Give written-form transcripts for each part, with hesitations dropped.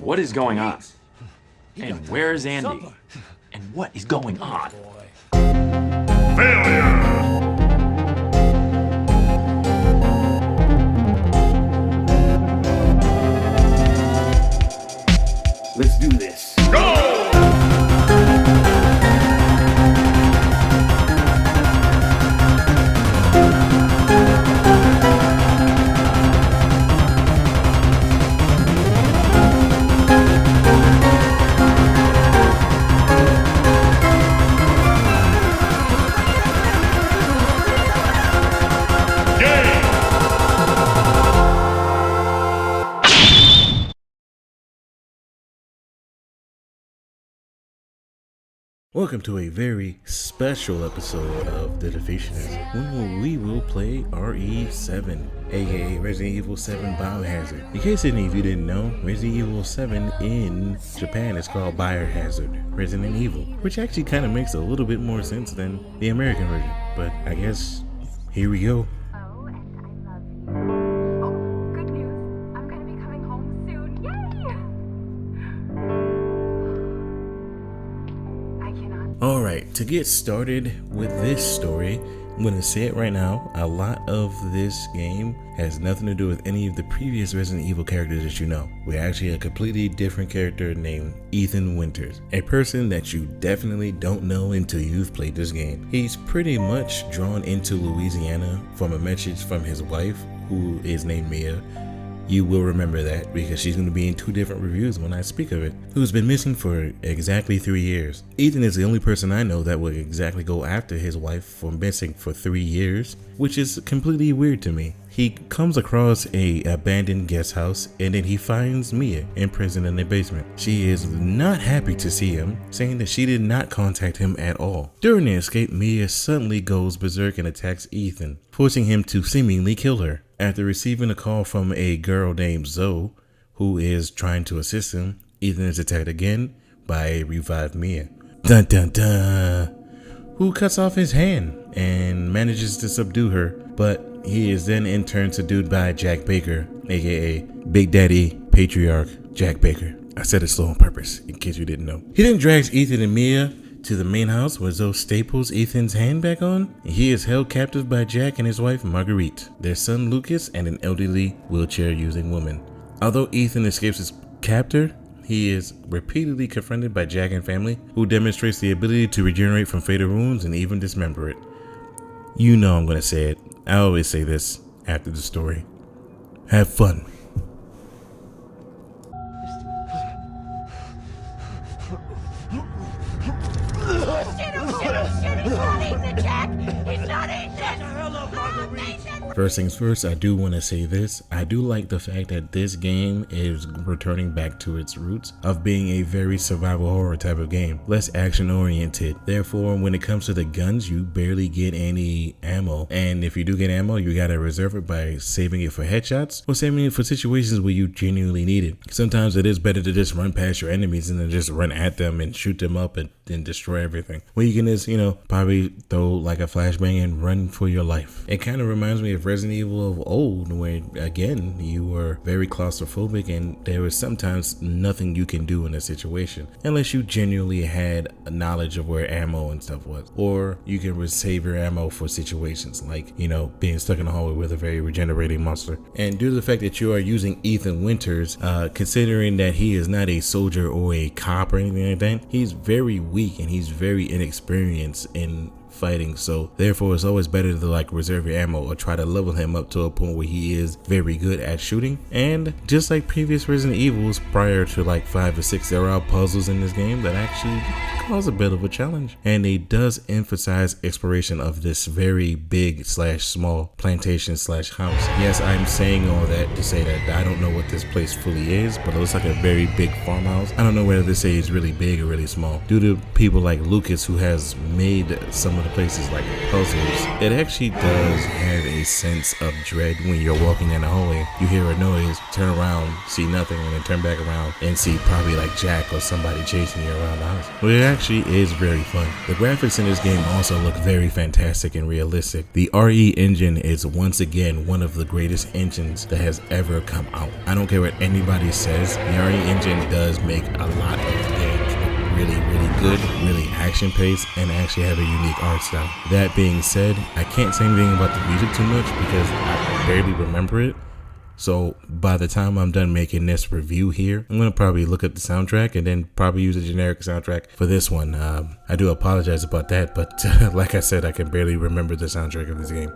What is going on? And where's Andy? And what is going on? Failure! Let's do this. Go! Welcome to a very special episode of The Defeationist, when we will play RE7, aka Resident Evil 7 Biohazard. In case any of you didn't know, Resident Evil 7 in Japan is called Biohazard Resident Evil, which actually kind of makes a little bit more sense than the American version, but I guess here we go. Oh, and I love you. Oh, good news. I'm gonna be coming home soon. Yay! I cannot. Alright, to get started with this story, I'm going to say it right now, a lot of this game has nothing to do with any of the previous Resident Evil characters that you know. We're actually a completely different character named Ethan Winters, a person that you definitely don't know until you've played this game. He's pretty much drawn into Louisiana from a message from his wife, who is named Mia. You will remember that because she's going to be in 2 different reviews when I speak of it, who's been missing for exactly 3 years. Ethan is the only person I know that would exactly go after his wife for missing for 3 years, which is completely weird to me. He comes across a abandoned guest house and then he finds Mia imprisoned in the basement. She is not happy to see him, saying that she did not contact him at all. During the escape, Mia suddenly goes berserk and attacks Ethan, forcing him to seemingly kill her. After receiving a call from a girl named Zoe, who is trying to assist him, Ethan is attacked again by a revived Mia. Dun dun dun! Who cuts off his hand and manages to subdue her, but he is then in turn subdued by Jack Baker, aka Big Daddy Patriarch Jack Baker. I said it slow on purpose, in case you didn't know. He then drags Ethan and Mia to the main house where Zoe staples Ethan's hand back on. He is held captive by Jack and his wife Marguerite, their son Lucas, and an elderly wheelchair-using woman. Although Ethan escapes his captor, he is repeatedly confronted by Jack and family, who demonstrates the ability to regenerate from fatal wounds and even dismember it. You know I'm gonna say it. I always say this after the story. Have fun. First things first, I do want to say this. I do like the fact that this game is returning back to its roots of being a very survival horror type of game, less action oriented. Therefore, when it comes to the guns, you barely get any ammo. And if you do get ammo, you gotta reserve it by saving it for headshots or saving it for situations where you genuinely need it. Sometimes it is better to just run past your enemies and then just run at them and shoot them up and then destroy everything. Where you can just, probably throw like a flashbang and run for your life. It kind of reminds me of Resident Evil of old, where again you were very claustrophobic and there was sometimes nothing you can do in a situation unless you genuinely had a knowledge of where ammo and stuff was, or you can save your ammo for situations like being stuck in the hallway with a very regenerating monster. And due to the fact that you are using Ethan Winters, considering that he is not a soldier or a cop or anything like that, he's very weak and he's very inexperienced in fighting, so therefore it's always better to reserve your ammo or try to level him up to a point where he is very good at shooting. And just like previous Resident Evils prior to 5 or 6, there are puzzles in this game that actually cause a bit of a challenge, and it does emphasize exploration of this very big / small plantation / house. Yes, I'm saying all that to say that I don't know what this place fully is, but it looks like a very big farmhouse. I don't know whether this is really big or really small due to people like Lucas, who has made some of of places like puzzles, it actually does have a sense of dread when you're walking in the hallway. You hear a noise, turn around, see nothing, and then turn back around and see probably like Jack or somebody chasing you around the house. But it actually is very fun. The graphics in this game also look very fantastic and realistic. The RE engine is once again one of the greatest engines that has ever come out. I don't care what anybody says, the RE engine does make a lot of games look really good, really action paced, and actually have a unique art style. That being said, I can't say anything about the music too much because I barely remember it. So by the time I'm done making this review here, I'm going to probably look at the soundtrack and then probably use a generic soundtrack for this one. I do apologize about that, but like I said, I can barely remember the soundtrack of this game.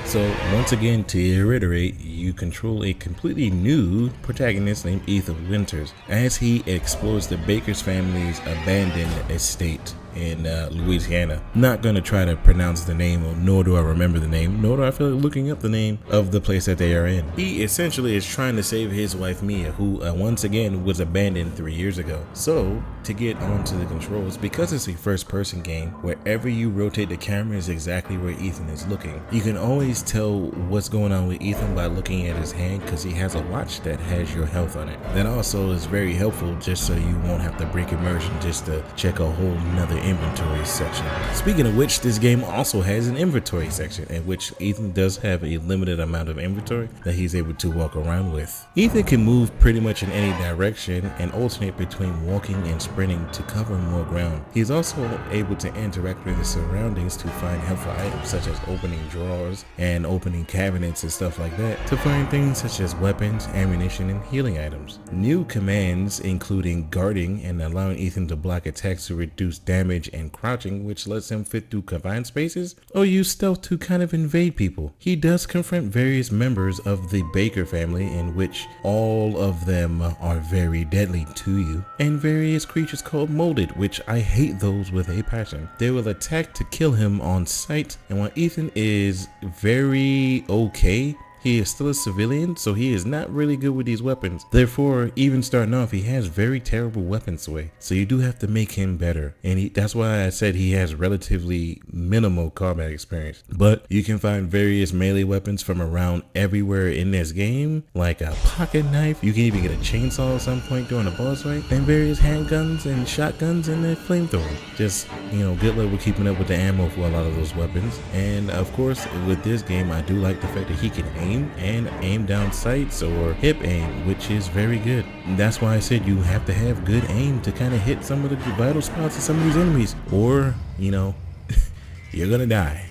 So once again, to reiterate, you control a completely new protagonist named Ethan Winters as he explores the Baker's family's abandoned estate in Louisiana. Not gonna try to pronounce the name, or nor do I remember the name, nor do I feel like looking up the name of the place that they are in. He essentially is trying to save his wife Mia, who once again was abandoned 3 years ago. So to get onto the controls, because it's a first person game, wherever you rotate the camera is exactly where Ethan is looking. You can always tell what's going on with Ethan by looking at his hand because he has a watch that has your health on it. That also is very helpful just so you won't have to break immersion just to check a whole nother inventory section. Speaking of which, this game also has an inventory section in which Ethan does have a limited amount of inventory that he's able to walk around with. Ethan can move pretty much in any direction and alternate between walking and sprinting to cover more ground. He's also able to interact with his surroundings to find helpful items such as opening drawers and opening cabinets and stuff like that to find things such as weapons, ammunition, and healing items. New commands including guarding and allowing Ethan to block attacks to reduce damage, and crouching, which lets him fit through confined spaces, or use stealth to kind of invade people. He does confront various members of the Baker family, in which all of them are very deadly to you, and various creatures called molded, which I hate those with a passion. They will attack to kill him on sight, and while Ethan is very okay, he is still a civilian, so he is not really good with these weapons. Therefore, even starting off, he has very terrible weapon sway. So you do have to make him better. And that's why I said he has relatively minimal combat experience. But you can find various melee weapons from around everywhere in this game, like a pocket knife. You can even get a chainsaw at some point during a boss fight, and various handguns and shotguns and a flamethrower. Just, good luck with keeping up with the ammo for a lot of those weapons. And of course, with this game, I do like the fact that he can aim and aim down sights or hip aim, which is very good. And that's why I said you have to have good aim to kind of hit some of the vital spots of some of these enemies, or you're gonna die.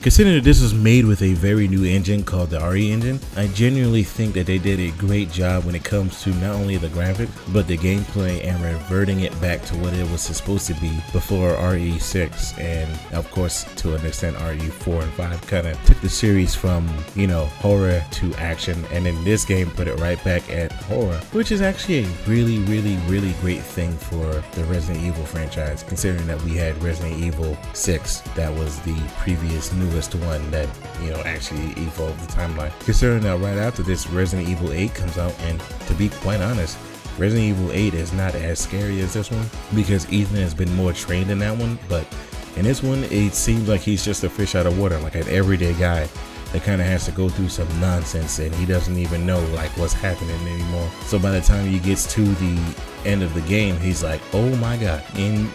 Considering that this was made with a very new engine called the RE engine, I genuinely think that they did a great job when it comes to not only the graphics, but the gameplay and reverting it back to what it was supposed to be before RE6, and of course to an extent RE4 and 5 kind of took the series from, horror to action, and then this game put it right back at horror, which is actually a really great thing for the Resident Evil franchise, considering that we had Resident Evil 6 that was the previous newest one that actually evolved the timeline. Considering that right after this Resident Evil 8 comes out, and to be quite honest, Resident Evil 8 is not as scary as this one because Ethan has been more trained in that one, but in this one it seems like he's just a fish out of water, like an everyday guy that kind of has to go through some nonsense and he doesn't even know like what's happening anymore. So by the time he gets to the end of the game, he's like, oh my god. And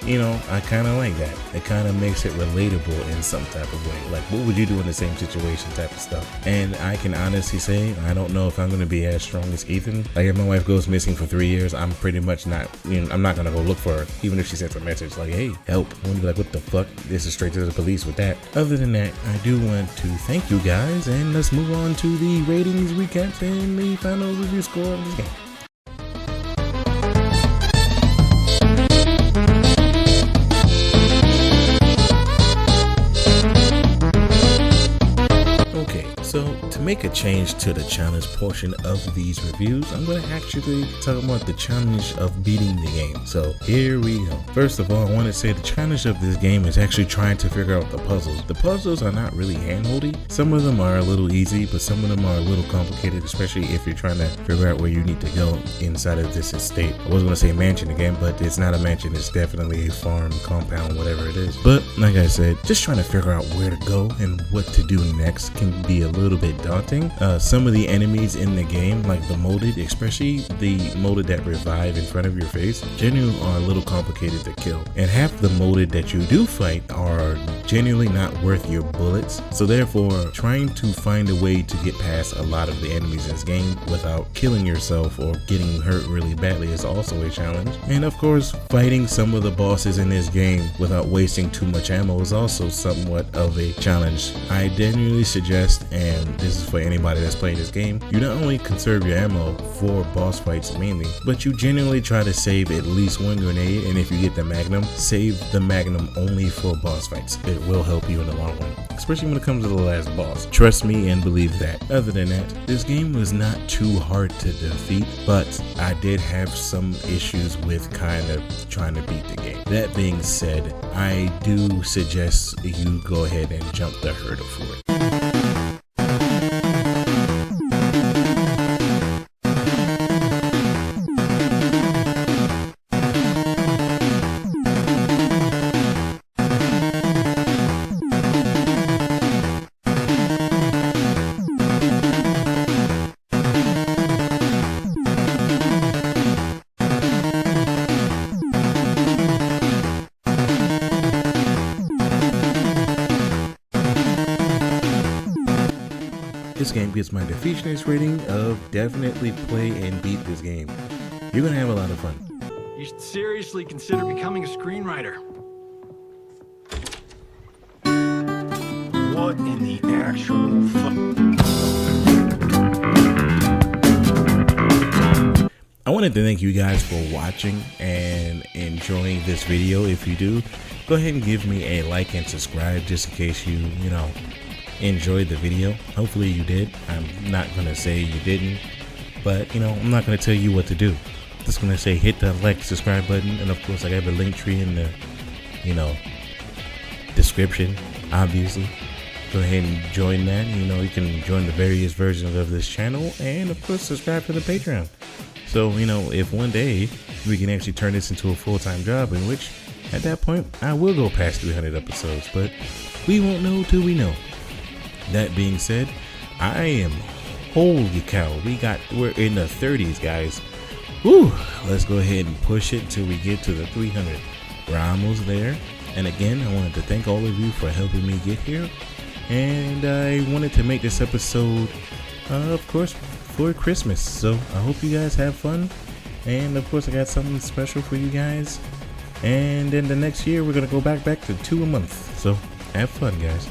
I kind of like that. It kind of makes it relatable in some type of way. Like, what would you do in the same situation type of stuff. And I can honestly say, I don't know if I'm going to be as strong as Ethan. Like, if my wife goes missing for 3 years, I'm pretty much not, I'm not going to go look for her. Even if she sends a message like, hey, help. I'm going to be like, what the fuck? This is straight to the police with that. Other than that, I do want to thank you guys, and let's move on to the ratings, recaps, and the final review score of this game. make a change to the challenge portion of these reviews. I'm going to actually talk about the challenge of beating the game. So here we go. First of all, I want to say the challenge of this game is actually trying to figure out the puzzles. The puzzles are not really handholdy. Some of them are a little easy, but some of them are a little complicated, especially if you're trying to figure out where you need to go inside of this estate. I was going to say mansion again, but it's not a mansion. It's definitely a farm, compound, whatever it is. But like I said, just trying to figure out where to go and what to do next can be a little bit daunting. Some of the enemies in the game, like the molded, especially the molded that revive in front of your face, genuinely are a little complicated to kill. And half the molded that you do fight are genuinely not worth your bullets. So therefore, trying to find a way to get past a lot of the enemies in this game without killing yourself or getting hurt really badly is also a challenge. And of course, fighting some of the bosses in this game without wasting too much ammo is also somewhat of a challenge. I genuinely suggest, and this is for anybody that's playing this game, you not only conserve your ammo for boss fights mainly, but you genuinely try to save at least one grenade, and if you get the magnum, save the magnum only for boss fights. It will help you in the long run, especially when it comes to the last boss. Trust me and believe that. Other than that, this game was not too hard to defeat, but I did have some issues with kind of trying to beat the game. That being said, I do suggest you go ahead and jump the hurdle for it. This game gets my Defeationist rating of definitely play and beat this game. You're gonna have a lot of fun. You should seriously consider becoming a screenwriter. What in the actual fuck? I wanted to thank you guys for watching and enjoying this video. If you do, go ahead and give me a like and subscribe just in case you enjoyed the video. Hopefully you did. I'm not gonna say you didn't, but I'm not gonna tell you what to do. I'm just gonna say hit the like, subscribe button, and of course I got the link tree in the description, obviously. Go ahead and join that. You can join the various versions of this channel, and of course subscribe to the Patreon. So if one day we can actually turn this into a full-time job, in which at that point I will go past 300 episodes, but we won't know till we know. That being said, I am, holy cow, we're in the 30s, guys. Woo, let's go ahead and push it till we get to the 300. We're almost there. And again, I wanted to thank all of you for helping me get here. And I wanted to make this episode, of course, for Christmas. So I hope you guys have fun. And of course, I got something special for you guys. And then the next year, we're going to go back to 2 a month. So have fun, guys.